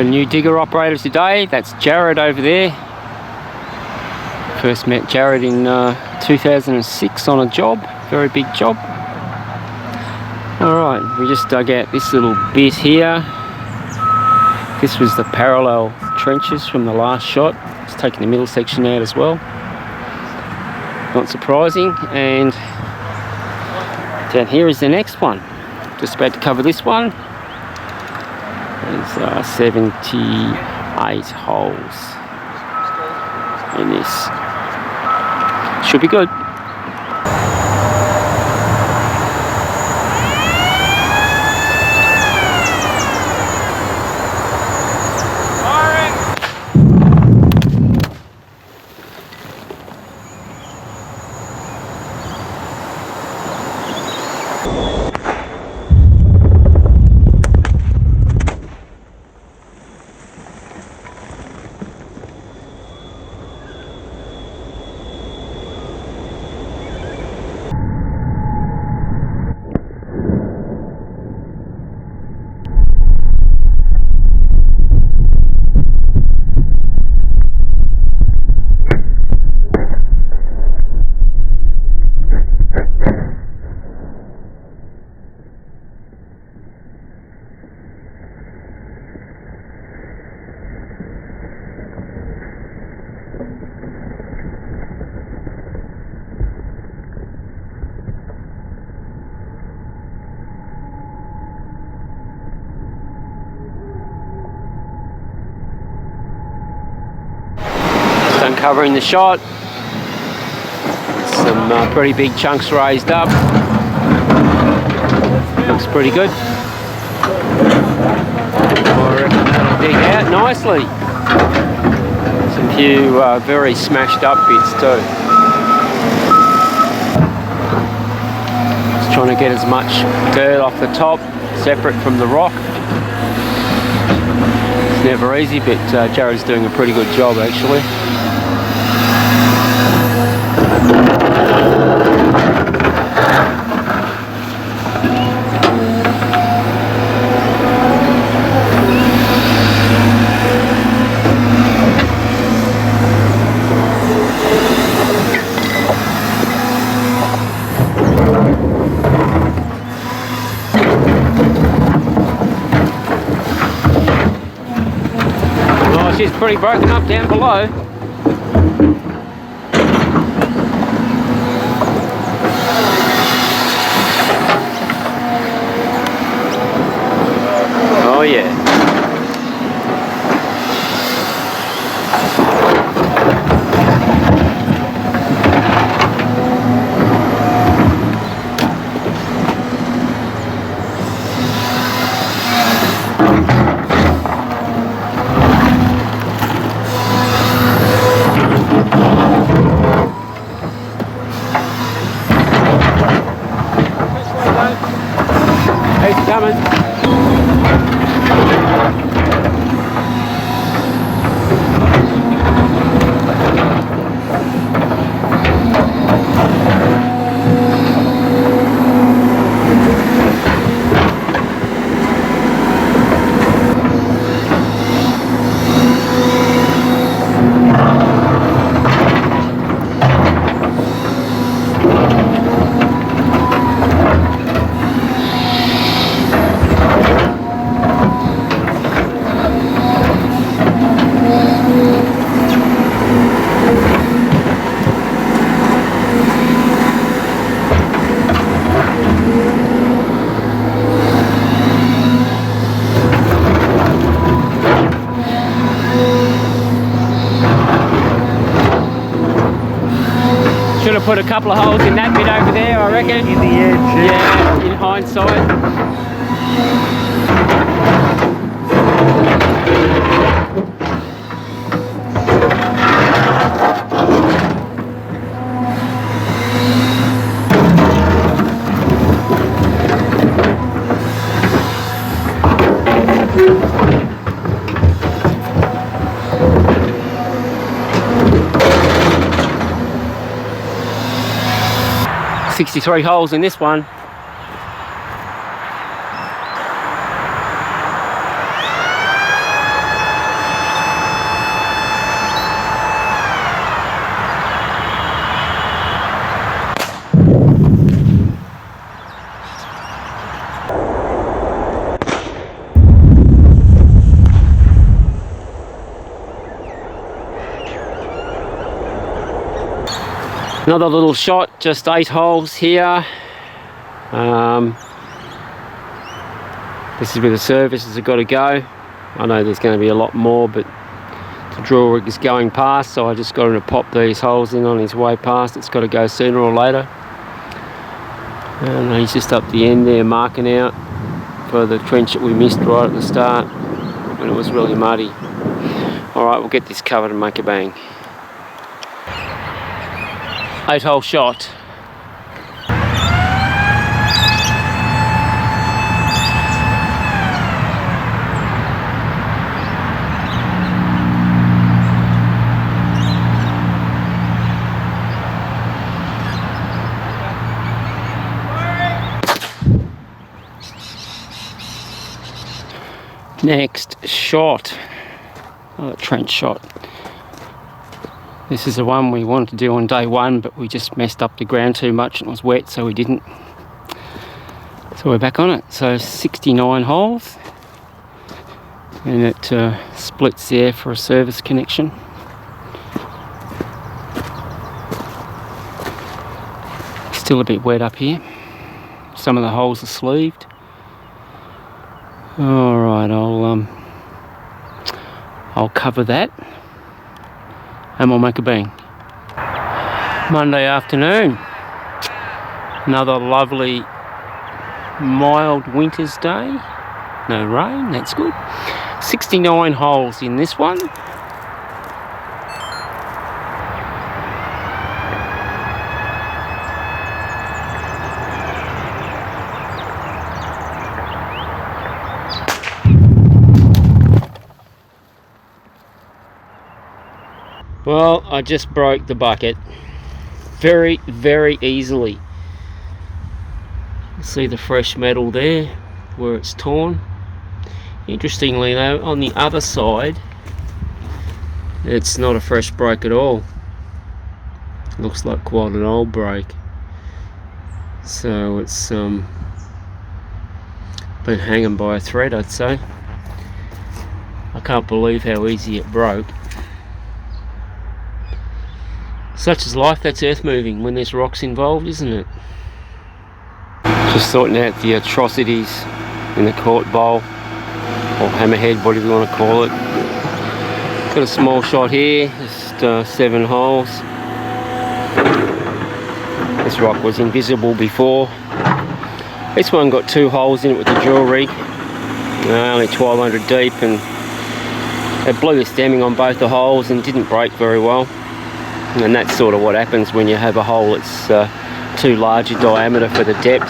a new digger operator today. That's Jared over there. First met Jared in 2006 on a job, very big job. Alright, we just dug out this little bit here. This was the parallel trenches from the last shot. It's taking the middle section out as well. Not surprising. And down here is the next one. Just about to cover this one. There's 78 holes in this. Should be good. Uncovering the shot. Some pretty big chunks raised up. Looks pretty good. I reckon that'll dig out nicely. Some few very smashed up bits too. Just trying to get as much dirt off the top, separate from the rock. It's never easy, but Jared's doing a pretty good job actually. Well, she's pretty broken up down below. Oh yeah. He's coming. 'Should have put a couple of holes in that bit over there, I reckon. In the edge. Yeah, in hindsight. 63 holes in this one. Another little shot, just 8 holes here. This is where the services have got to go. I know there's going to be a lot more, but the drill rig is going past, so I just got him to pop these holes in on his way past. It's got to go sooner or later. And he's just up the end there marking out for the trench that we missed right at the start when it was really muddy. Alright, we'll get this covered and make a bang. 8-hole shot. Next shot, another trench shot. This is the one we wanted to do on day one, but we just messed up the ground too much and it was wet, so we didn't. So we're back on it. So 69 holes, and it splits there for a service connection. Still a bit wet up here. Some of the holes are sleeved. All right, I'll cover that, and we'll make a bang. Monday afternoon, another lovely mild winter's day. No rain, that's good. 69 holes in this one. Well, I just broke the bucket very, very easily. See the fresh metal there where it's torn. Interestingly though, on the other side it's not a fresh break at all. Looks like quite an old break. So it's been hanging by a thread, I'd say. I can't believe how easy it broke. Such is life, that's earth moving when there's rocks involved, isn't it? Just sorting out the atrocities in the quart bowl, or hammerhead, whatever you want to call it. Got a small shot here, just 7 holes. This rock was invisible before. This one got 2 holes in it with the drill rig, only 1200 deep, and it blew the stemming on both the holes and didn't break very well. And that's sort of what happens when you have a hole that's too large a diameter for the depth.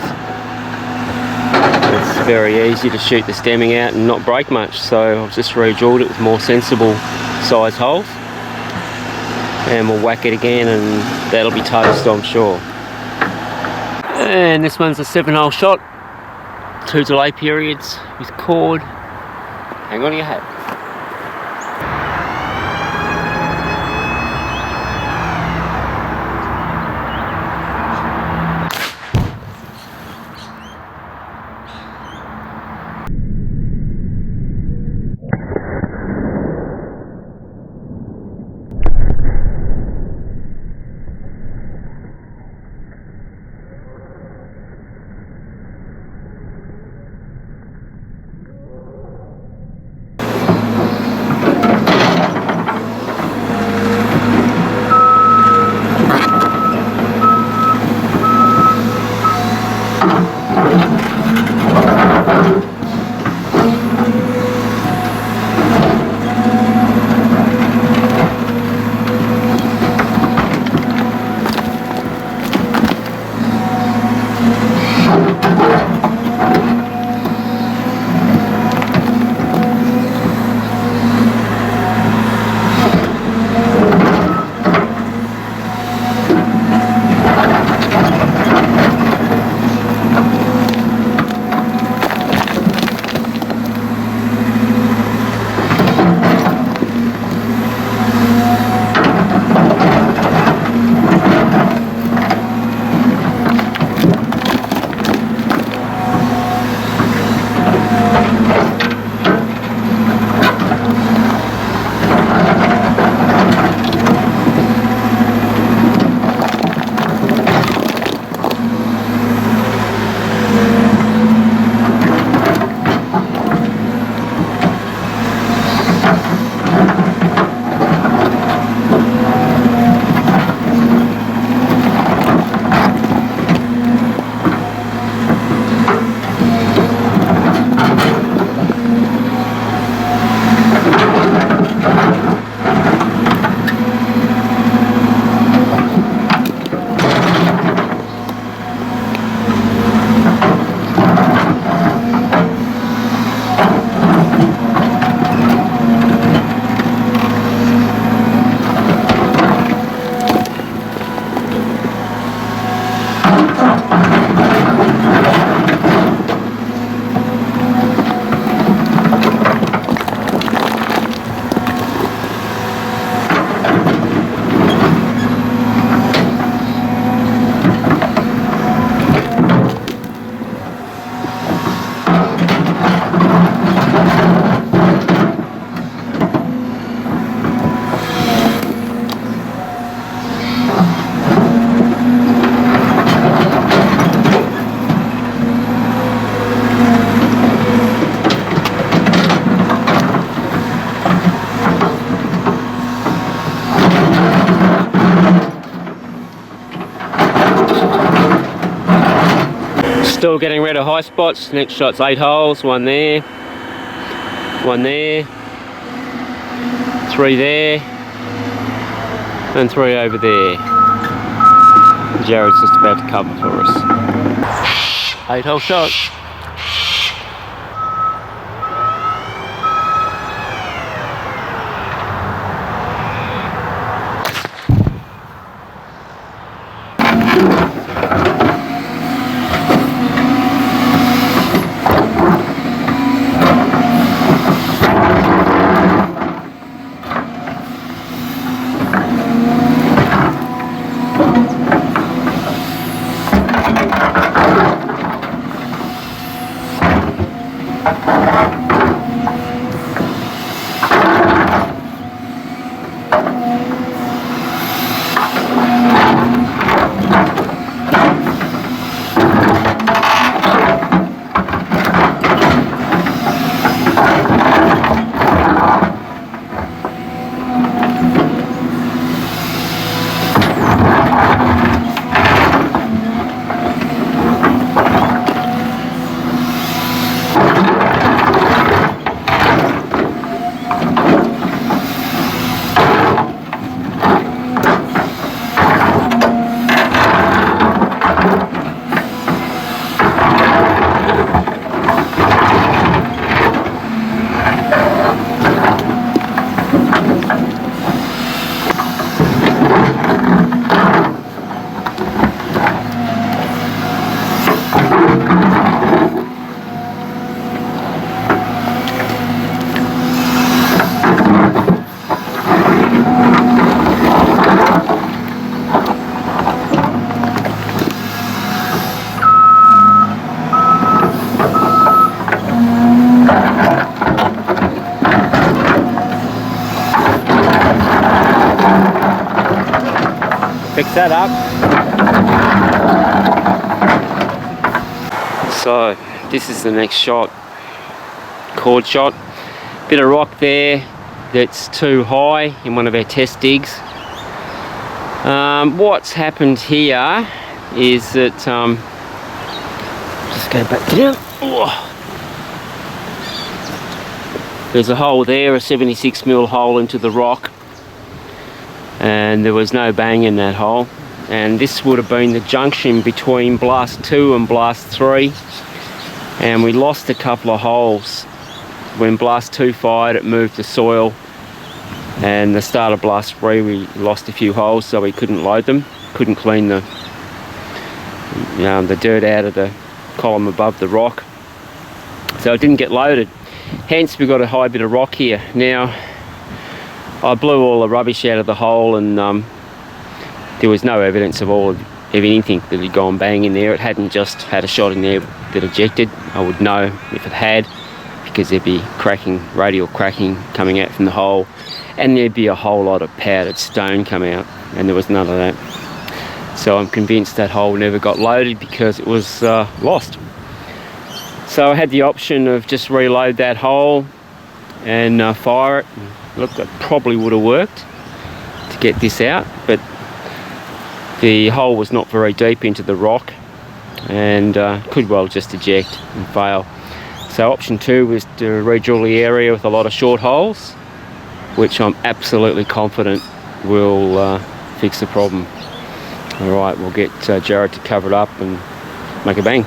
It's very easy to shoot the stemming out and not break much, so I've just re-drilled it with more sensible size holes, and we'll whack it again and that'll be toast, I'm sure. And this one's a 7-hole shot, 2 delay periods with cord. Hang on to your hat. Still getting rid of high spots. Next shot's 8 holes, one there, 3 there, and 3 over there. Jared's just about to cover for us. 8 hole shot. Fix that up. So this is the next shot, chord shot. Bit of rock there that's too high in one of our test digs. What's happened here is that just go back down. Oh. There's a hole there, a 76mm hole into the rock, and there was no bang in that hole, and this would have been the junction between blast 2 and blast 3, and we lost a couple of holes. When blast 2 fired, it moved the soil, and the start of blast 3 we lost a few holes, so we couldn't load them, couldn't clean the dirt out of the column above the rock, so it didn't get loaded. Hence we got a high bit of rock here. Now I blew all the rubbish out of the hole, and there was no evidence of anything that had gone bang in there. It hadn't just had a shot in there that ejected. I would know if it had, because there'd be cracking, radial cracking coming out from the hole, and there'd be a whole lot of powdered stone come out, and there was none of that. So I'm convinced that hole never got loaded because it was lost. So I had the option of just reload that hole and fire it. Look, that probably would have worked to get this out, but the hole was not very deep into the rock, and could well just eject and fail. So option 2 was to re-drill the area with a lot of short holes, which I'm absolutely confident will fix the problem. Alright, we'll get Jared to cover it up and make a bang.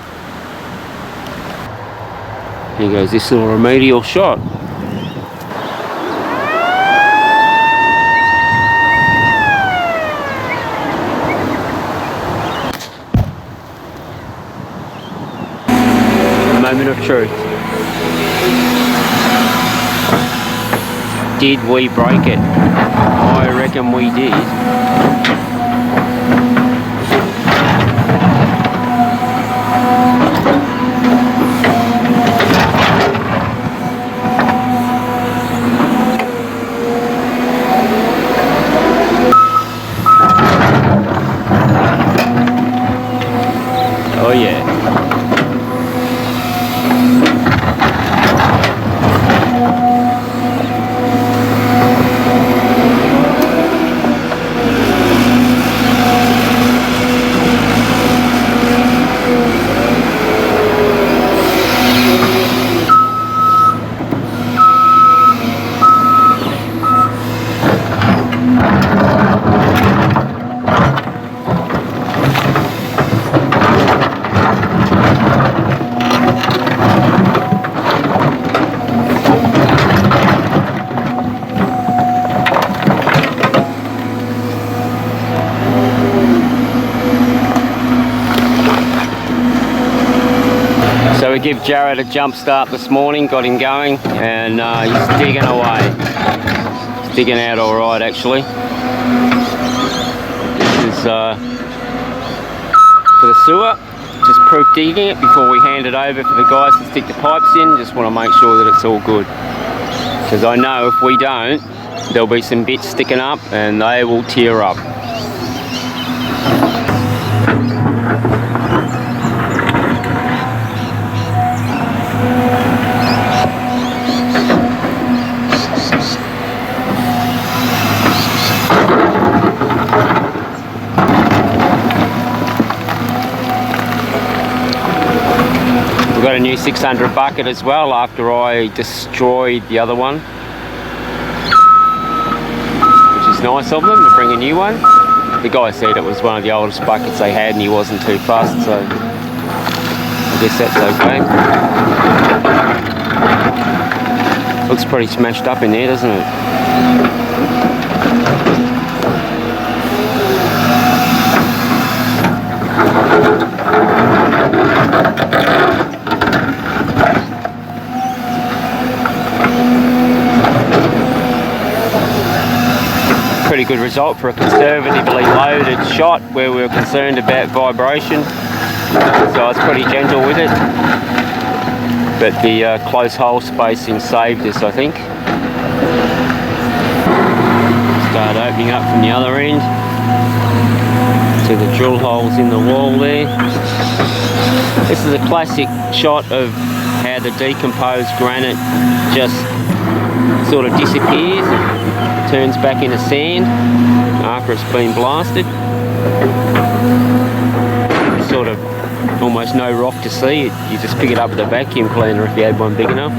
Here goes this little remedial shot. Moment of truth. Did we break it? I reckon we did. Oh yeah. to give Jared a jump start this morning, got him going, and he's digging away. He's digging out all right, actually. This is for the sewer. Just proof digging it before we hand it over for the guys to stick the pipes in. Just want to make sure that it's all good, because I know if we don't, there'll be some bits sticking up and they will tear up. We've got a new 600 bucket as well after I destroyed the other one, which is nice of them to bring a new one. The guy said it was one of the oldest buckets they had and he wasn't too fussed, so I guess that's okay. Looks pretty smashed up in there, doesn't it? Pretty good result for a conservatively loaded shot where we were concerned about vibration, so I was pretty gentle with it, but the close hole spacing saved us, I think. Start opening up from the other end to the drill holes in the wall there. This is a classic shot of how the decomposed granite just sort of disappears, turns back into sand after it's been blasted. Sort of almost no rock to see. You just pick it up with a vacuum cleaner if you had one big enough.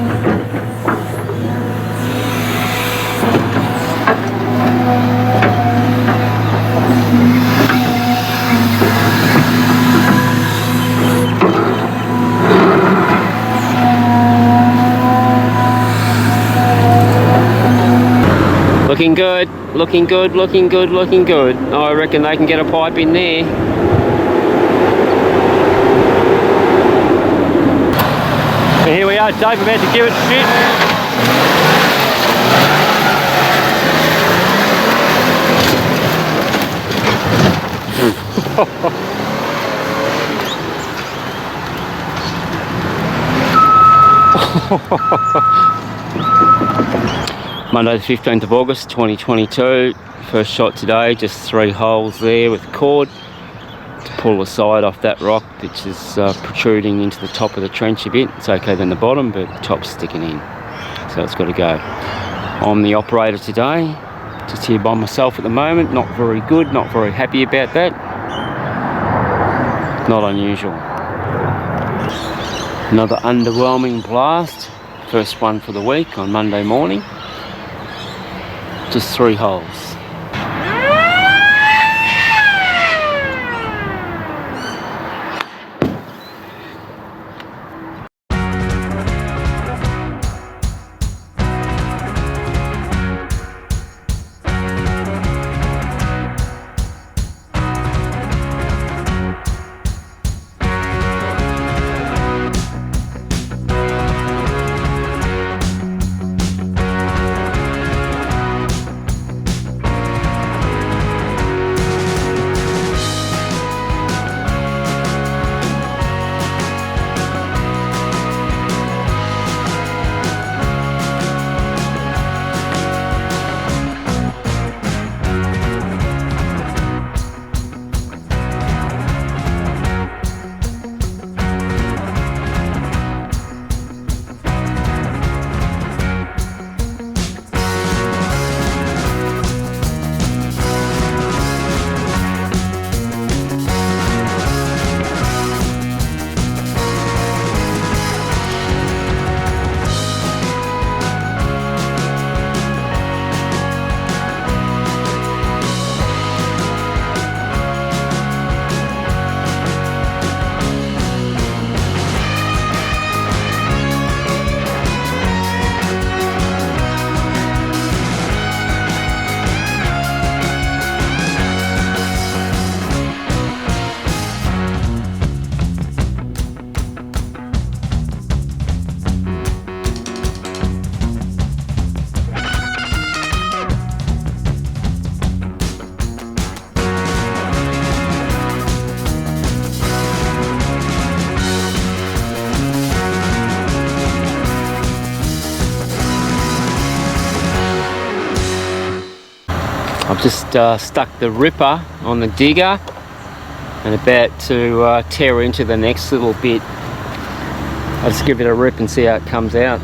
Looking good, looking good, looking good, looking good. I reckon they can get a pipe in there. So here we are, Dave, about to give it a shit. Monday the 15th of August 2022, first shot today, just 3 holes there with cord to pull the side off that rock which is protruding into the top of the trench a bit. It's okay than the bottom, but the top's sticking in, so it's got to go. I'm the operator today, just here by myself at the moment, not very good, not very happy about that. Not unusual. Another underwhelming blast, first one for the week on Monday morning. Just 3 holes. I've just stuck the ripper on the digger and about to tear into the next little bit. I'll just give it a rip and see how it comes out.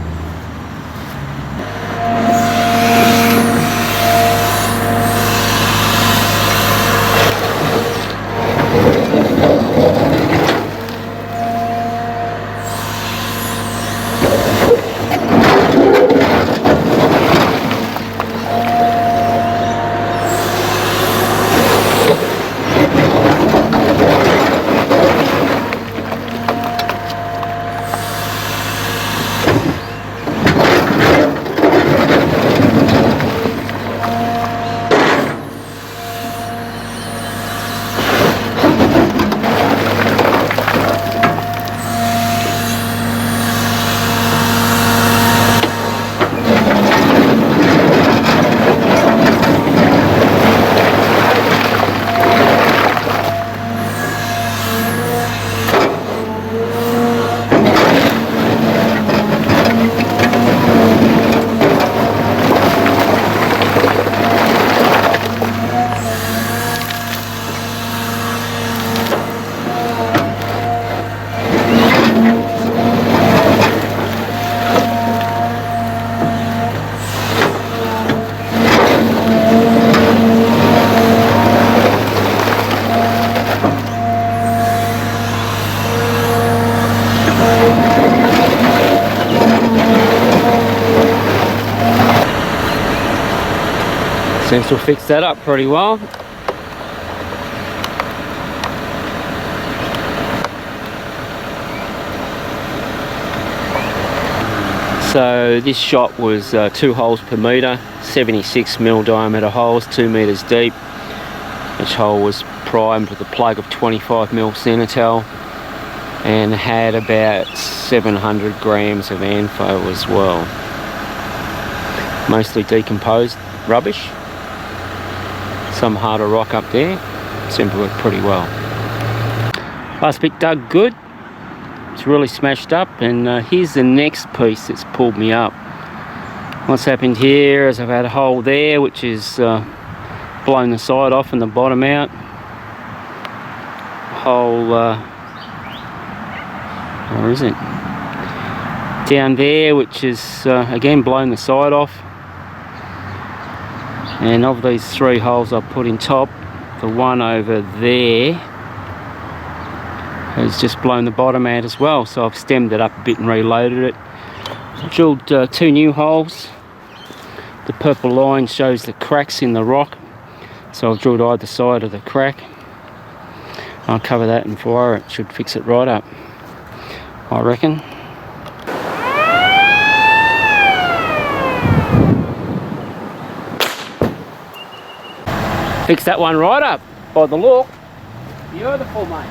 Seems to have fixed that up pretty well. So this shot was 2 holes per metre, 76mm diameter holes, 2 metres deep. Each hole was primed with a plug of 25mm Cenetal and had about 700 grams of ANFO as well. Mostly decomposed rubbish. Some harder rock up there. Seemed to work pretty well. Last bit dug good. It's really smashed up, and here's the next piece that's pulled me up. What's happened here is I've had a hole there which is blown the side off and the bottom out. Hole, where is it? Down there, which is again blown the side off. And of these 3 holes I've put in top, the one over there has just blown the bottom out as well. So I've stemmed it up a bit and reloaded it. I've drilled 2 new holes. The purple line shows the cracks in the rock. So I've drilled either side of the crack. I'll cover that and fire it. Should fix it right up, I reckon. Fix that one right up, by the look. Beautiful, mate.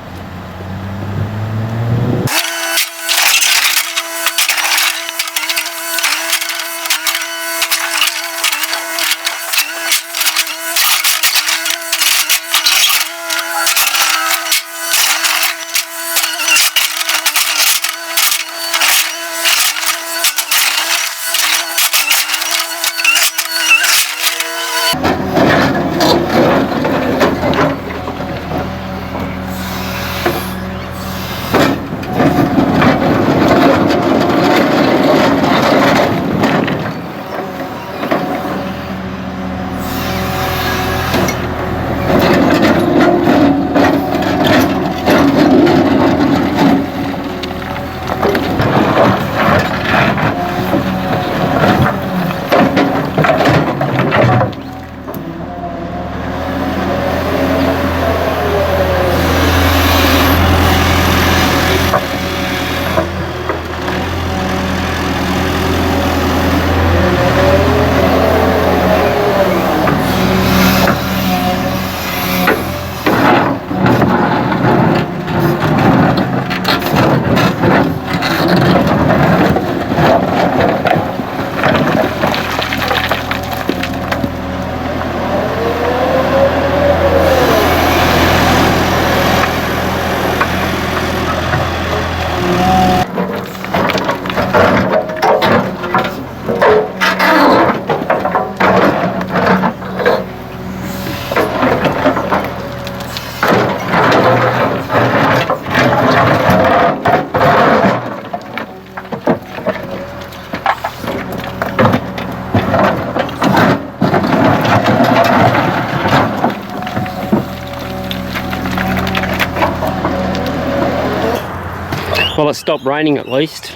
Well, it stopped raining at least.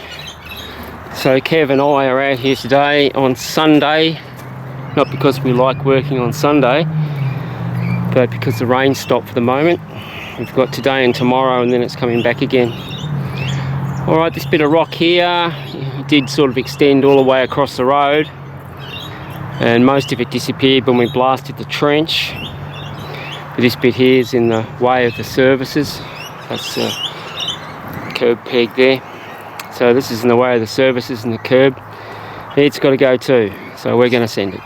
So Kev and I are out here today on Sunday, not because we like working on Sunday, but because the rain stopped for the moment. We've got today and tomorrow, and then it's coming back again. Alright, this bit of rock here, it did sort of extend all the way across the road, and most of it disappeared when we blasted the trench. But this bit here is in the way of the services. That's the curb peg there. So this is in the way of the services and the curb. It's got to go too, so we're going to send it.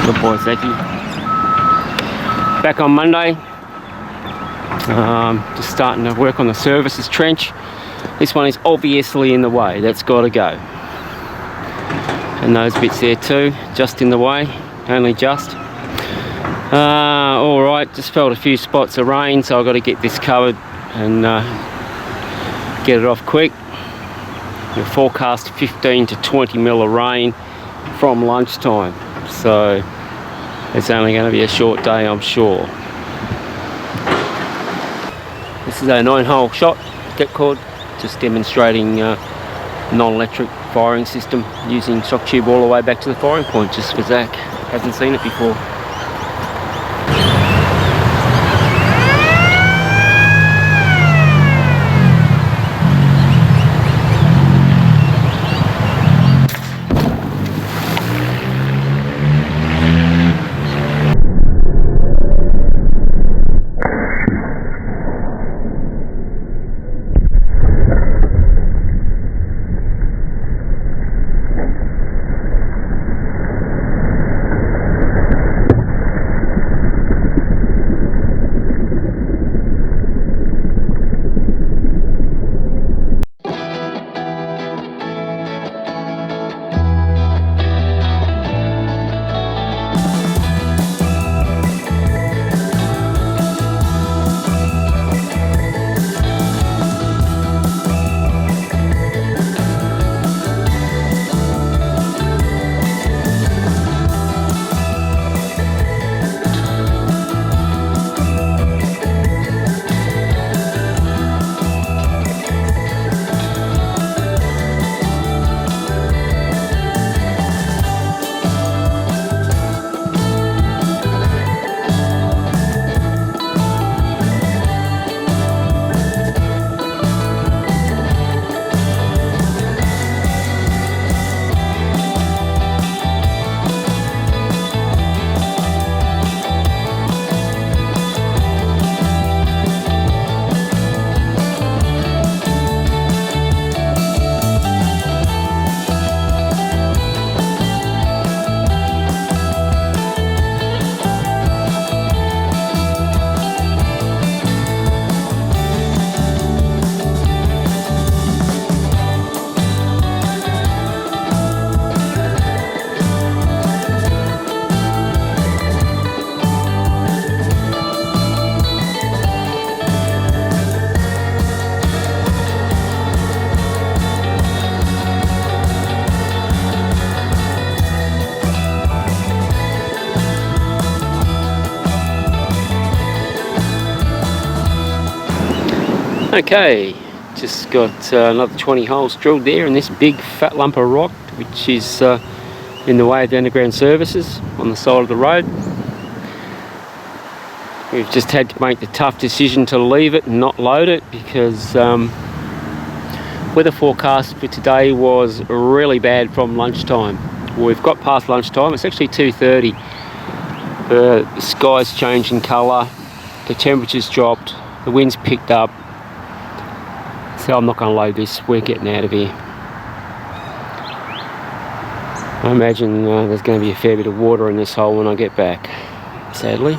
Good boy, Zeki. Back on Monday. Just starting to work on the services trench. This one is obviously in the way. That's got to go. And those bits there too, just in the way. Only just. Alright, just felt a few spots of rain, so I've got to get this covered and get it off quick. We forecast 15 to 20 mil of rain from lunchtime. So it's only going to be a short day, I'm sure. This is a 9-hole shot, depth cord, just demonstrating non-electric firing system using shock tube all the way back to the firing point, just for Zach. Hasn't seen it before. Okay, just got another 20 holes drilled there in this big fat lump of rock, which is in the way of the underground services on the side of the road. We've just had to make the tough decision to leave it and not load it because weather forecast for today was really bad from lunchtime. We've got past lunchtime, it's actually 2:30. The sky's changing colour, the temperature's dropped, the wind's picked up. So I'm not going to load this, we're getting out of here. I imagine there's going to be a fair bit of water in this hole when I get back, sadly.